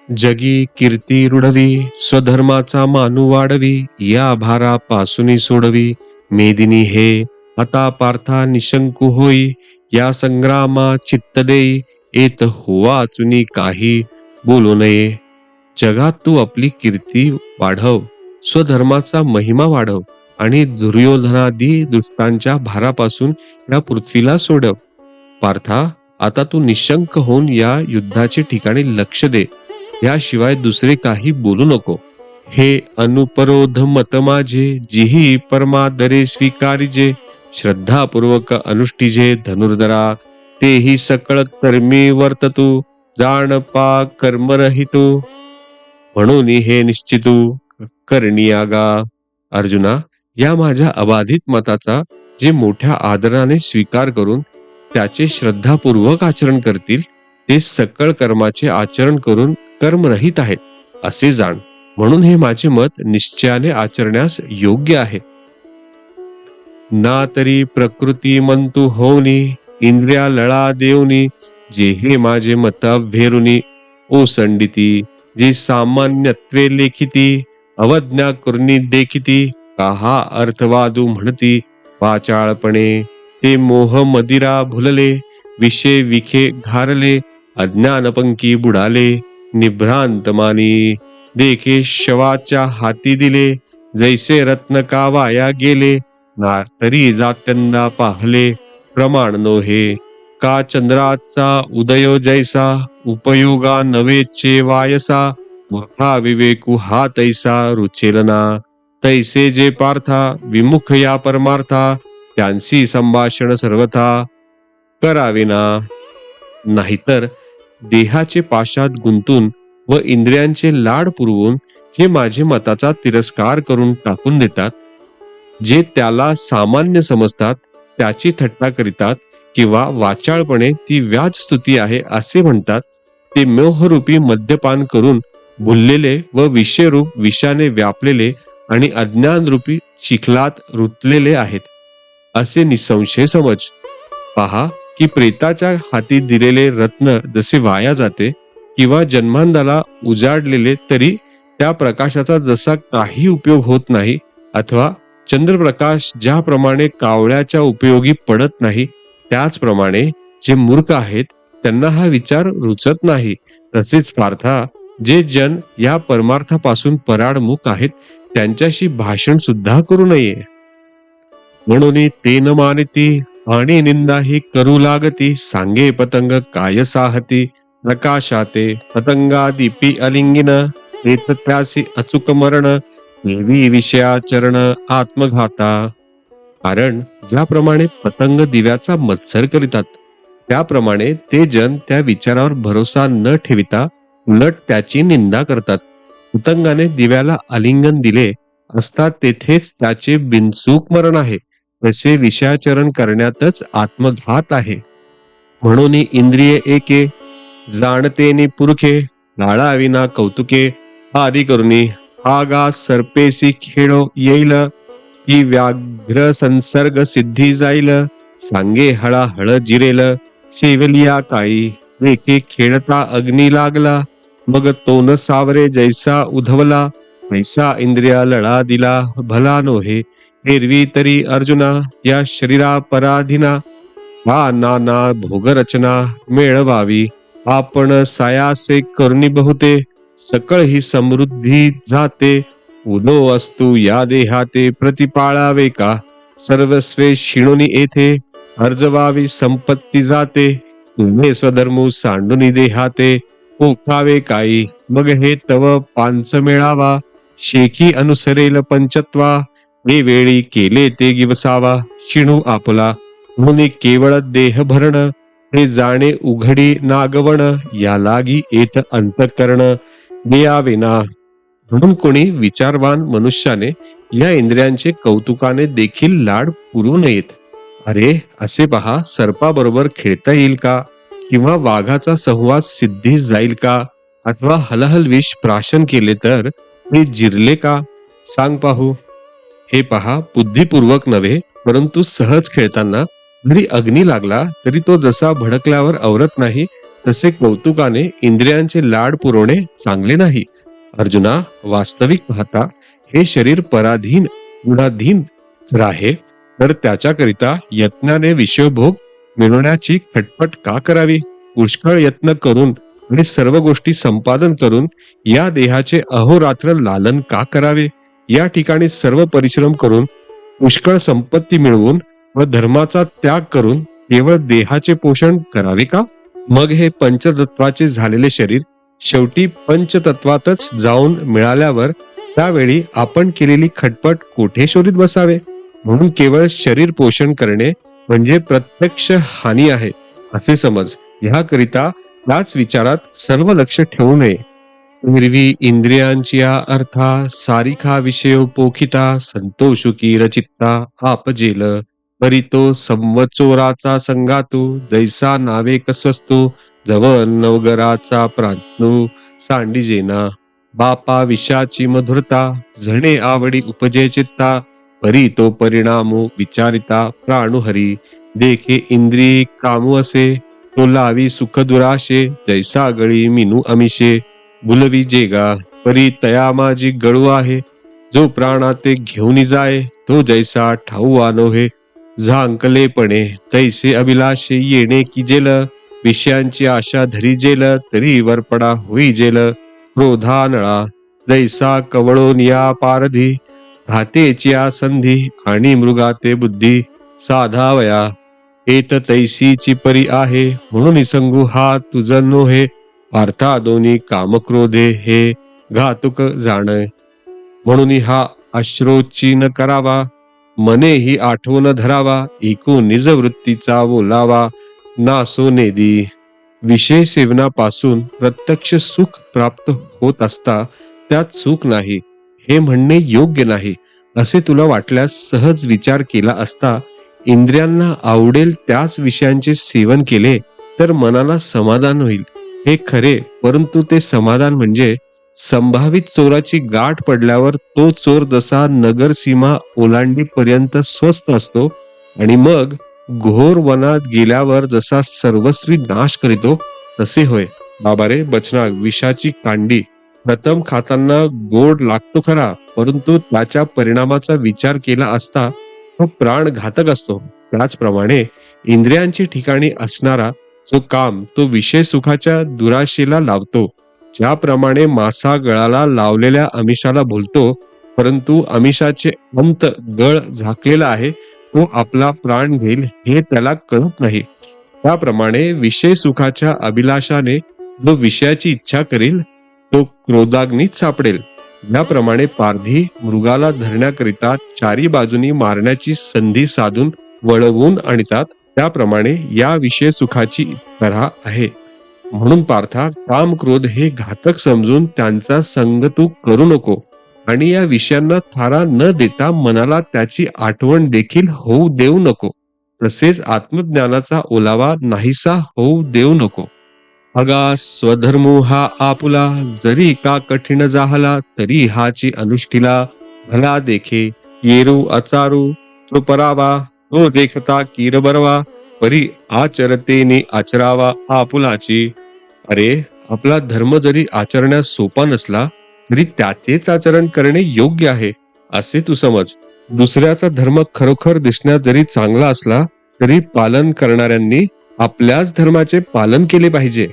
जगी कीर्ती रुढवी, स्वधर्माचा मानू वाढवी, या भारापासून सोडवी. मेदिनी हे आता पार्था निशंकू होई, या संग्रामा चित्त देई, येत हुवा चुनी काही बोलू नये. जगात तू आपली कीर्ती वाढव, स्वधर्माचा महिमा वाढव आणि दुर्योधनादी दुष्टांच्या भारापासून या पृथ्वीला सोडव. पार्था, आता तू निशंक होऊन या युद्धाचे ठिकाणी लक्ष दे, याशिवाय दुसरे काही बोलू नको. हे अनुपरोध मत माझे, जिही परमादरे स्वीकारिजे, श्रद्धापूर्वक अनुष्ठिजे धनुर्धरा, तेही सकळ कर्मी वर्ततू, जाण पा कर्मरहितो, म्हणून हे निश्चितू करणीयागा. अर्जुना, या माझ्या अबाधित मताचा जे मोठ्या आदराने स्वीकार करून त्याचे श्रद्धापूर्वक आचरण करतील, ते सकळ कर्माचे आचरण करून कर्मरहित आहेत असे जाण. म्हणून हे माझे मत निश्चयाने आचरण्यास योग्य आहे. ना तरी प्रकृती मंतु होऊनी, इंद्रिया लळा देऊनी, जे हे माझे मत भेरुनी ओसंडिती, जे सामान्यत्वे लेखिती, अवज्ञा करुनी देखिती, काहा अर्थवादू म्हणती वाचाळपणे, ते मोह मदिरा भुलले, विषय विखे घारले, अज्ञानपंकी बुडाले, निभ्रांत मानी, देखे शवाच्या हाती दिले, जैसे रत्न का वाया गेले, ना तरी जात्यांना पाहले, प्रमाण नोहे. का चंद्राचा उदयो जैसा, उपयोगा नवेचे वायसा, मूर्खा विवेकू हा तैसा रुचेल ना. तैसे जे पार्था विमुख या परमार्था, त्यांशी संभाषण सर्वथा करावे ना. नाहीतर देहाचे पाशात गुंतून व इंद्रियांचे लाड पुरवून हे माझे मताचा तिरस्कार करून टाकून देतात. जे त्याला सामान्य समजतात त्याची थट्टा करीतात किंवा वाचाळपणे ती व्याज स्तुती आहे असे म्हणतात, ते मोहरूपी मद्यपान करून भुललेले व विषयरूप विषाने व्यापलेले आणि अज्ञानरूपी चिखलात रुतलेले आहेत असे निसंशय समज. पहा की प्रेताच्या हाती दिलेले रत्न जसे वाया जाते किंवा जन्मांधाला उजाडलेले तरी त्या प्रकाशाचा जसा काही उपयोग होत नाही, अथवा चंद्रप्रकाश ज्याप्रमाणे कावळ्याच्या उपयोगी पडत नाही, त्याचप्रमाणे जे मूर्ख आहेत त्यांना हा विचार रुचत नाही. तसेच पार्था, जे जन या परमार्थापासून पराडमुख आहेत त्यांच्याशी भाषण सुद्धा करू नये. म्हणून ते न मानिती आणि निंदा ही करू लागती, सांगे पतंग काय साहती, प्रकाशाते पतंगा दीपी अलिंगिन, येत त्यासी अचूक मरण, देवी विषयाचरण आत्मघाता. कारण ज्याप्रमाणे पतंग दिव्याचा मत्सर करीतात, त्याप्रमाणे ते जन त्या विचारावर भरोसा न ठेविता उलट त्याची निंदा करतात. पतंगाने दिव्याला आलिंगन दिले असता तेथेच त्याचे बिनचूक मरण आहे, तसे विषयाचरण करण्यातच आत्मघात आहे. म्हणून इंद्रिय एके, जाणतेनी पुरखे, लाळाविना कौतुके, आदी करुनी हा गा सर्पेसी खेळो येईल, की व्याघ्र संसर्ग सिद्धी जाईल, सांगे हळाहळ जिरेल, सेवलिया काळी, रेखे खेळता अग्नी लागला, मग तो न सावरे जैसा उधवला, ऐसा इंद्रिया लळा दिला भला नोहे. एरवी तरी अर्जुना या शरीरा पराधीना, हा नाना भोगरचना मिळवावी, आपण सायासे करुणी बहुते, सकळ ही समृद्धी जाते, उदो असतू या देहाते प्रतिपाळावे का, सर्वस्वे शिणुनी येथे अर्जवावी संपत्ती जाते, तुम्ही स्वधर्मू सांडुनी देहाते, पोखावे काही, मग हे तव पांच मिळावा, शेकी अनुसरेल पंचत्वा, हे वेळी केले ते गिवसावा, शिणू आपला, म्हणून केवळ देह भरण, हे जाणे उघडी नागवण, या लागी येत अंतःकरण देयावेना. म्हणून कोणी विचारवान मनुष्याने या इंद्रियांचे कौतुकाने देखील लाड पुरवू नयेत. अरे असे पहा, सर्पाबरोबर खेळता येईल का, किंवा वाघाचा संवाद सिद्धीस जाईल का, अथवा हलहल विष प्राशन केले तर ते जिरले का, सांग पाहू. हे पहा, बुद्धिपूर्वक नव्हे परंतु सहज खेळताना जरी अग्नी लागला तरी तो जसा भडकल्यावर आवरत नाही, तसे कौतुकाने इंद्रियांचे लाड पुरवणे चांगले नाही. अर्जुना, वास्तविक पाहता हे शरीर पराधीन गुणाधीन जर आहे, तर त्याच्याकरिता यत्नाने विषयभोग मिळवण्याची खटपट का करावी? पुष्कळ यत्न करून आणि सर्व गोष्टी संपादन करून या देहाचे अहोरात्र लालन का करावे? या ठिकाणी सर्व परिश्रम करून पुष्कळ संपत्ती मिळवून व धर्माचा त्याग करून केवळ देहाचे पोषण करावे का? मग हे पंचतत्वाचे झालेले शरीर शेवटी पंचतत्वातच जाऊन मिळाल्यावर त्यावेळी आपण केलेली खटपट कोठे शोधीत बसावे? म्हणून केवळ शरीर पोषण करणे म्हणजे प्रत्यक्ष हानी आहे असे समज. ह्याकरिता त्याच विचारात सर्व लक्ष ठेवू नये. हिरवी इंद्रियांची अर्था सारिखा विषयो पोखिता संतोषुकी रचित्ता आपजेल परितो संवचोराचा संगातू जैसा नावे कसवस्तू जवळ नवगराचा प्रांतू सांडिजेना बापा विषाची मधुरता झणे आवडी उपजे चित्ता परी तो परिणामो विचारिता प्राणुहरी देखे इंद्रिय कामू असे तो लावी सुख दुराशे जैसा गळी मिनू अमिषे बुलवी जेगा परी तया माझी गळू आहे जो प्राणा ते घेऊन जाय तो जैसा ठाऊ नव्हे झांकलेपणे तैसे अभिलाषे येणे की जेल विषयांची आशा धरी जेल तरी वरपडा होई जेल क्रोधानळा जैसा कवळोनिया पारधी घातेची संधी आणि मृगाते बुद्धी साधावया एत तैसीची परी आहे म्हणून संगू हा तुझ नोहे पार्था दोन्ही कामक्रोधे हे घातुक जाण म्हणून हा अश्रोची न करावा मने ही आठवण धरावा एकूण निज वृत्तीचा बोलावा नासो नेदी. विषय सेवनापासून प्रत्यक्ष सुख प्राप्त होत असता त्यात सुख नाही हे म्हणणे योग्य नाही असे तुला वाटल्यास सहज विचार केला असता इंद्रियांना आवडेल त्याच विषयांचे सेवन केले तर मनाला समाधान होईल हे खरे, परंतु ते समाधान म्हणजे संभावित चोराची गाठ पडल्यावर तो चोर जसा नगर सीमा ओलांडीपर्यंत स्वस्थ असतो आणि मग घोर वनात गेल्यावर जसा सर्वस्वी नाश करीतो तसे होय. बाबारे बचना, विषाची कांडी प्रथम खाताना गोड लागतो खरा, परंतु त्याच्या परिणामाचा विचार केला असता तो प्राण घातक असतो. त्याचप्रमाणे इंद्रियांच्या ठिकाणी असणारा जो काम तो विषय सुखाच्या दुराशेला लावतो. ज्याप्रमाणे मासा गळाला लावलेल्या आमिषाला भुलतो, परंतु आमिषाचे अंत गळ झाकलेला आहे, तो आपला प्राण घेईल हे त्याला कळत नाही. त्याप्रमाणे विषय सुखाच्या अभिलाषाने जो विषयाची इच्छा करील तो क्रोधाग्नीत सापडेल. याप्रमाणे पारधी मृगाला धरण्याकरिता चारी बाजूनी मारण्याची संधी साधून वळवून आणतात, त्याप्रमाणे या विषय सुखाची तऱ्हा आहे. म्हणून पार्था, काम क्रोध हे घातक समजून त्यांचा संग तू करू नको आणि या विषयांना थारा न देता मनाला त्याची आठवण देखील होऊ देऊ नको. तसेच आत्मज्ञानाचा ओलावा नाहीसा होऊ देऊ नको. अगा स्वधर्मो हा आपुला जरी का कठीण जाहला तरी हाची अनुष्ठीला भला देखे येरू अचारू तो परावा तो देखता कीर बरवा परी आचरतेने आचरावा आपुलाची. अरे, आपला धर्म जरी आचरण्यास सोपा नसला तरी त्याचेच आचरण करणे योग्य आहे असे तू समज. दुसऱ्याचा धर्म खरोखर दिसण्यात जरी चांगला असला तरी पालन करणाऱ्यांनी आपल्याच धर्माचे पालन केले पाहिजे.